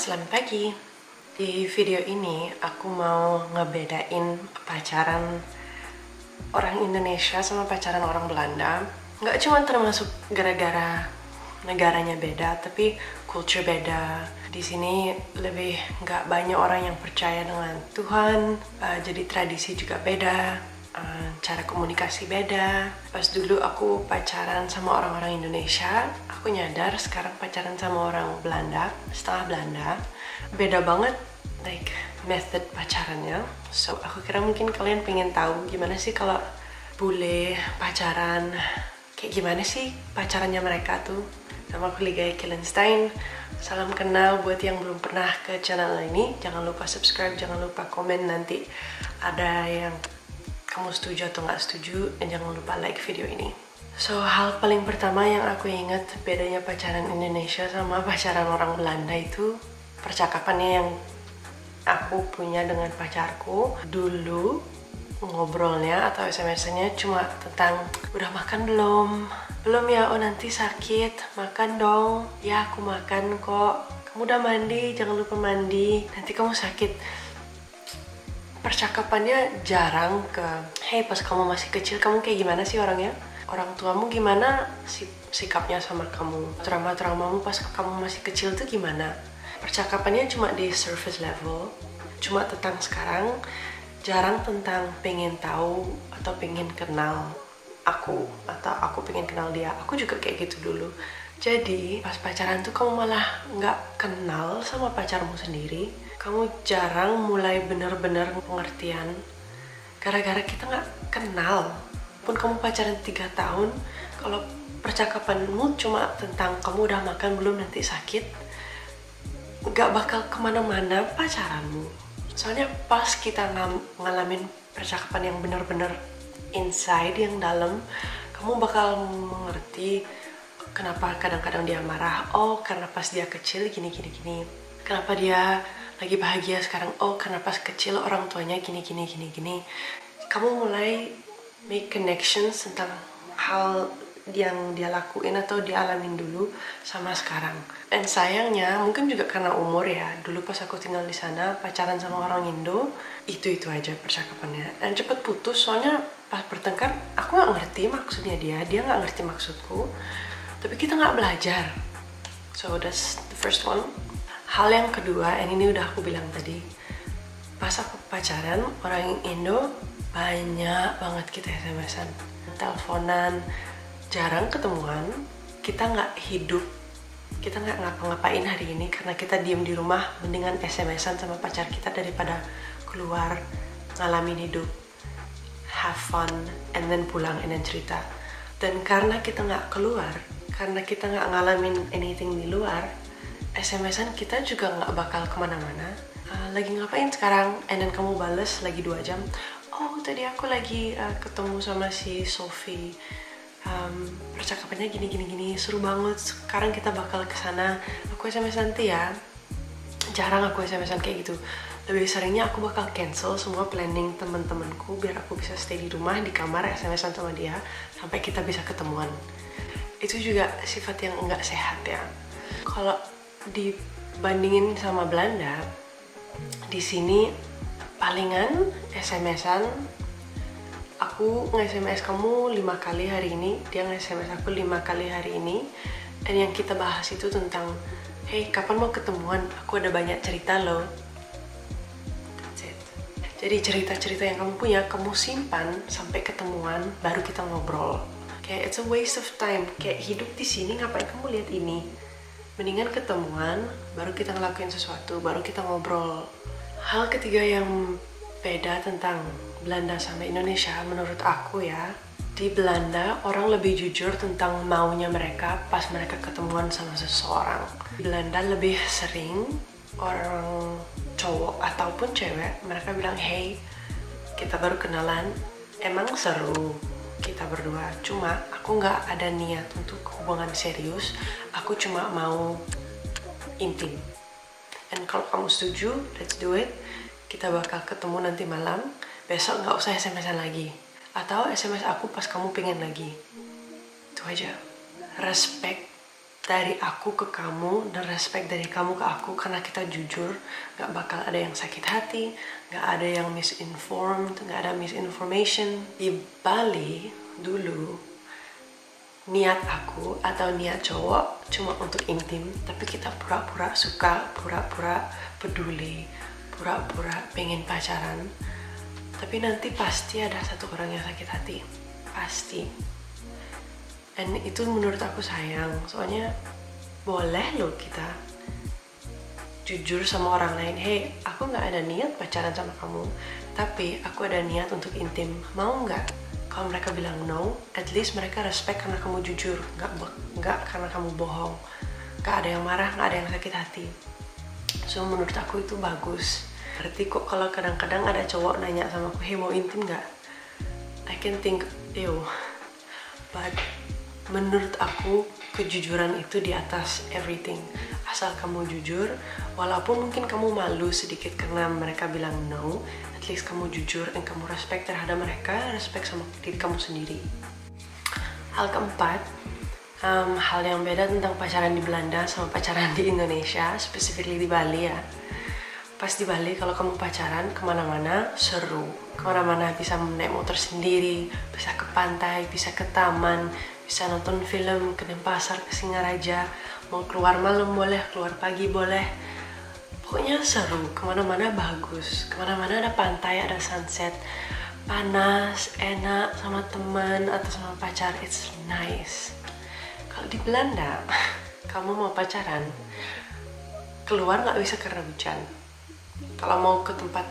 Selamat pagi. Di video ini aku mau ngebedain pacaran orang Indonesia sama pacaran orang Belanda. Nggak cuma termasuk gara-gara negaranya beda, tapi culture beda. Di sini lebih nggak banyak orang yang percaya dengan Tuhan, jadi tradisi juga beda, cara komunikasi beda. Pas dulu aku pacaran sama orang-orang Indonesia, aku nyadar sekarang pacaran sama orang Belanda, setengah Belanda, beda banget like method pacarannya. So aku kira mungkin kalian pengen tahu gimana sih kalau bule pacaran, kayak gimana sih pacarannya mereka tuh. Nama aku Ligai Killenstein. Salam kenal buat yang belum pernah ke channel ini. Jangan lupa subscribe, jangan lupa komen nanti ada yang kamu setuju atau nggak setuju, dan jangan lupa like video ini. So, hal paling pertama yang aku ingat bedanya pacaran Indonesia sama pacaran orang Belanda itu percakapannya yang aku punya dengan pacarku. Dulu ngobrolnya atau SMS-nya cuma tentang udah makan belum? Belum ya, oh nanti sakit, makan dong. Ya aku makan kok. Kamu udah mandi, jangan lupa mandi, nanti kamu sakit. Percakapannya jarang ke, hey pas kamu masih kecil kamu kayak gimana sih orangnya? Orang tuamu gimana sikapnya sama kamu? Trauma-traumamu pas kamu masih kecil tuh gimana? Percakapannya cuma di surface level, cuma tentang sekarang, jarang tentang pengen tahu atau pengen kenal aku, atau aku pengen kenal dia. Aku juga kayak gitu dulu. Jadi pas pacaran tuh kamu malah nggak kenal sama pacarmu sendiri. Kamu jarang mulai bener-bener pengertian gara-gara kita nggak kenal. Pun kamu pacaran 3 tahun, kalau percakapanmu cuma tentang kamu udah makan belum, nanti sakit, nggak bakal kemana-mana pacaranmu. Soalnya pas kita ngalamin percakapan yang bener-bener inside, yang dalam, kamu bakal mengerti kenapa kadang-kadang dia marah. Oh, karena pas dia kecil gini. Kenapa dia lagi bahagia sekarang? Oh, karena pas kecil orang tuanya gini. Kamu mulai make connections tentang hal yang dia lakuin atau dia alamin dulu sama sekarang. Dan sayangnya mungkin juga karena umur ya, dulu pas aku tinggal di sana pacaran sama orang Indo itu aja percakapannya, dan cepet putus. Soalnya pas bertengkar aku nggak ngerti maksudnya dia nggak ngerti maksudku, tapi kita nggak belajar. So that's the first one. Hal yang kedua, and ini udah aku bilang tadi, pas aku pacaran orang Indo banyak banget kita SMS-an, teleponan, jarang ketemuan. Kita nggak hidup, kita nggak ngapa-ngapain hari ini karena kita diem di rumah. Mendingan SMS-an sama pacar kita daripada keluar ngalamin hidup, have fun, and then pulang and then cerita. Dan karena kita nggak keluar, karena kita nggak ngalamin anything di luar, SMS-an kita juga nggak bakal kemana-mana. Lagi ngapain sekarang? And then kamu bales lagi 2 jam. Oh tadi aku lagi ketemu sama si Sophie. Percakapannya gini, seru banget. Sekarang kita bakal kesana. Aku SMS nanti ya. Jarang aku SMS-an kayak gitu. Lebih seringnya aku bakal cancel semua planning teman-temanku biar aku bisa stay di rumah di kamar SMS-an sama dia sampai kita bisa ketemuan. Itu juga sifat yang enggak sehat ya. Kalau dibandingin sama Belanda, di sini palingan SMS-an. Aku nge-SMS kamu 5 kali hari ini, dia nge-SMS aku 5 kali hari ini. Dan yang kita bahas itu tentang, hey kapan mau ketemuan, aku ada banyak cerita loh. That's it. Jadi cerita-cerita yang kamu punya, kamu simpan sampai ketemuan, baru kita ngobrol. Kayak it's a waste of time, kayak hidup di sini ngapain kamu lihat ini. Mendingan ketemuan, baru kita ngelakuin sesuatu, baru kita ngobrol. Hal ketiga yang beda tentang Belanda sama Indonesia menurut aku ya, di Belanda orang lebih jujur tentang maunya mereka pas mereka ketemuan sama seseorang. Di Belanda lebih sering orang cowok ataupun cewek mereka bilang, hey kita baru kenalan, emang seru kita berdua, cuma aku nggak ada niat untuk hubungan serius, aku cuma mau intim. Dan kalau kamu setuju, let's do it. Kita bakal ketemu nanti malam, besok nggak usah SMS-an lagi. Atau SMS aku pas kamu pengen lagi. Itu aja. Respect dari aku ke kamu dan respect dari kamu ke aku, karena kita jujur, gak bakal ada yang sakit hati, gak ada yang misinformed, gak ada misinformation. Di Bali dulu, niat aku atau niat cowok cuma untuk intim, tapi kita pura-pura suka, pura-pura peduli, pura-pura pengen pacaran, tapi nanti pasti ada satu orang yang sakit hati, pasti. Dan itu menurut aku sayang, soalnya boleh loh kita jujur sama orang lain, hey, aku gak ada niat pacaran sama kamu, tapi aku ada niat untuk intim, mau gak? Kalau mereka bilang no, at least mereka respect karena kamu jujur, gak karena kamu bohong. Gak ada yang marah, gak ada yang sakit hati. So menurut aku itu bagus. Berarti kok kalau kadang-kadang ada cowok nanya sama aku, hey, mau intim gak? I can think, ew. But menurut aku kejujuran itu di atas everything. Asal kamu jujur, walaupun mungkin kamu malu sedikit karena mereka bilang no, at least kamu jujur dan kamu respect terhadap mereka, respect sama diri kamu sendiri. Hal keempat, hal yang beda tentang pacaran di Belanda sama pacaran di Indonesia, specifically di Bali ya. Pas di Bali kalau kamu pacaran kemana-mana seru, kemana-mana bisa naik motor sendiri, bisa ke pantai, bisa ke taman, bisa nonton film, ke Denpasar, ke Singaraja, mau keluar malam boleh, keluar pagi boleh. Pokoknya seru, kemana-mana bagus, kemana-mana ada pantai, ada sunset, panas, enak sama teman atau sama pacar, it's nice. Kalau di Belanda, kamu mau pacaran, keluar nggak bisa karena hujan. Kalau mau ke tempat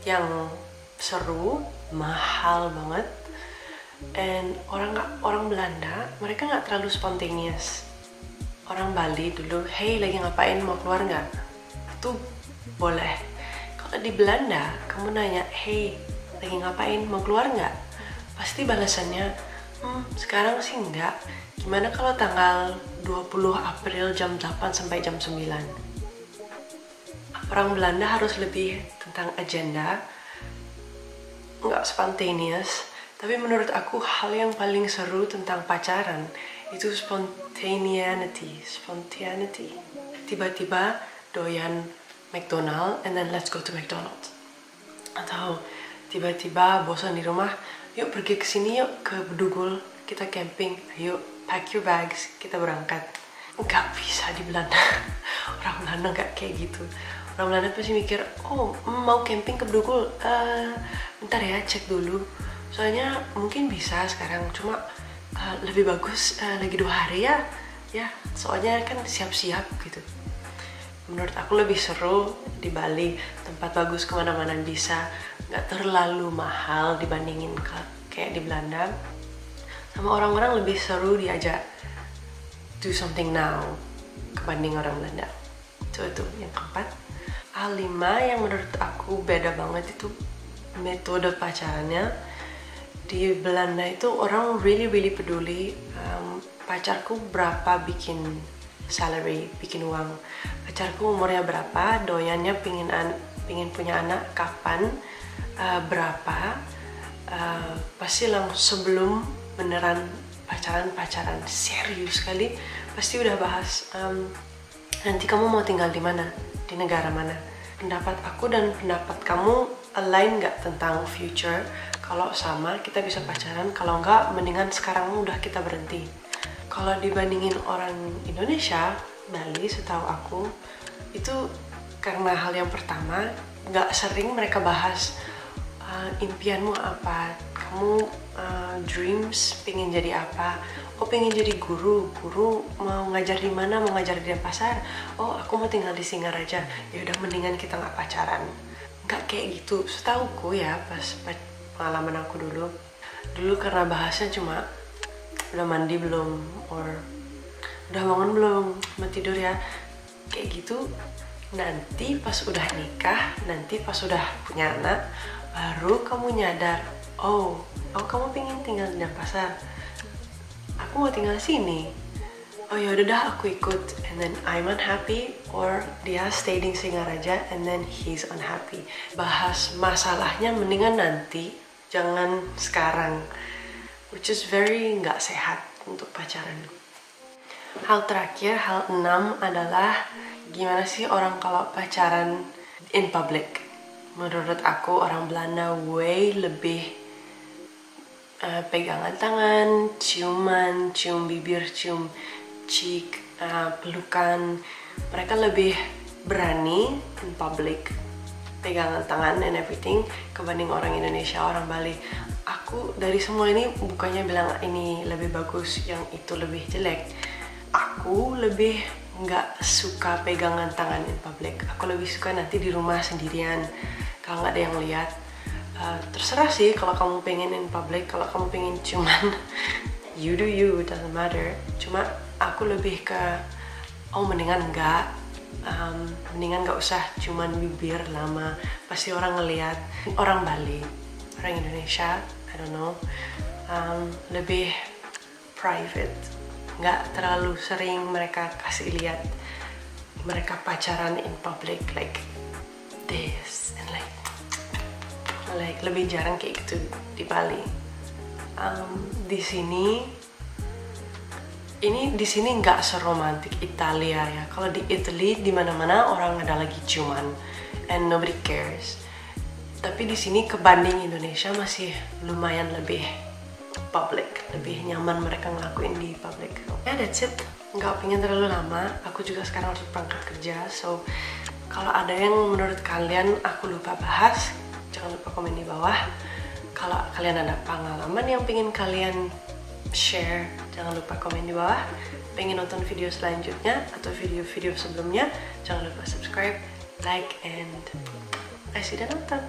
yang seru, mahal banget. And orang Belanda, mereka nggak terlalu spontaneous. Orang Bali dulu, hey, lagi ngapain, mau keluar nggak? Itu boleh. Kalau di Belanda, kamu nanya, hey, lagi ngapain, mau keluar nggak? Pasti balasannya, sekarang sih enggak. Gimana kalau tanggal 20 April jam 8 sampai jam 9? Orang Belanda harus lebih tentang agenda, nggak spontaneous. Tapi menurut aku hal yang paling seru tentang pacaran itu spontaneity. Tiba-tiba doyan McDonald and then let's go to McDonald's. Atau tiba-tiba bosan di rumah, yuk pergi ke sini yuk ke Bedugul, kita camping, yuk pack your bags, kita berangkat. Nggak bisa di Belanda. Orang Belanda nggak kayak gitu. Orang Belanda pasti mikir, oh mau camping ke Bedugul, bentar ya cek dulu. Soalnya mungkin bisa sekarang, cuma lebih bagus lagi 2 hari ya. Ya, soalnya kan siap-siap gitu. Menurut aku lebih seru di Bali, tempat bagus kemana-mana bisa, nggak terlalu mahal dibandingin kayak di Belanda. Sama orang-orang lebih seru diajak do something now kebanding orang Belanda. Itu yang keempat. Hal 5 yang menurut aku beda banget itu metode pacarannya. Di Belanda itu orang really peduli pacarku berapa bikin salary, bikin uang, pacarku umurnya berapa, doyannya pingin punya anak kapan, berapa, pasti langsung sebelum beneran pacaran serius sekali pasti udah bahas nanti kamu mau tinggal di mana, di negara mana. Pendapat aku dan pendapat kamu align nggak tentang future? Kalau sama kita bisa pacaran, kalau nggak mendingan sekarang udah kita berhenti. Kalau dibandingin orang Indonesia, Bali setahu aku itu karena hal yang pertama nggak sering mereka bahas impianmu apa, kamu dreams pengen jadi apa, oh pengen jadi guru mau ngajar di mana, mau ngajar di Denpasar, oh aku mau tinggal di Singaraja, ya udah mendingan kita nggak pacaran. Nggak kayak gitu setauku ya, pas pengalaman aku dulu karena bahasnya cuma udah mandi belum, or udah bangun belum, mau tidur ya, kayak gitu. Nanti pas udah nikah, nanti pas udah punya anak, baru kamu nyadar, oh kamu pengen tinggal di Denpasar, aku mau tinggal sini, oh ya udah dah aku ikut, and then I'm unhappy, or dia stay di Singaraja and then he's unhappy. Bahas masalahnya mendingan nanti, jangan sekarang, which is very nggak sehat untuk pacaran. Hal terakhir, hal 6 adalah gimana sih orang kalau pacaran in public. Menurut aku orang Belanda way lebih pegangan tangan, ciuman, cium bibir, cium cheek, pelukan. Mereka lebih berani in public, pegangan tangan and everything, kebanding orang Indonesia, orang Bali. Aku dari semua ini bukannya bilang ini lebih bagus, yang itu lebih jelek. Aku lebih nggak suka pegangan tangan in public. Aku lebih suka nanti di rumah sendirian, kalau nggak ada yang lihat. Terserah sih kalau kamu pengen in public, kalau kamu pengen ciuman, you do you, doesn't matter. Cuma aku lebih ke, mendingan nggak usah cuman bibir lama, pasti orang ngeliat. Orang Bali, orang Indonesia, I don't know, lebih private, nggak terlalu sering mereka kasih lihat mereka pacaran in public like this and like lebih jarang kayak gitu di Bali. Di sini nggak seromantik Italia ya. Kalau di Italy di mana-mana orang ada lagi ciuman and nobody cares. Tapi di sini kebanding Indonesia masih lumayan lebih public, lebih nyaman mereka ngelakuin di public. Ya, that's it. Nggak pengen terlalu lama. Aku juga sekarang harus berangkat kerja. So kalau ada yang menurut kalian aku lupa bahas, jangan lupa komen di bawah. Kalau kalian ada pengalaman yang pengen kalian share, jangan lupa komen di bawah. Pengen nonton video selanjutnya atau video-video sebelumnya, jangan lupa subscribe, like, and I see dan nonton.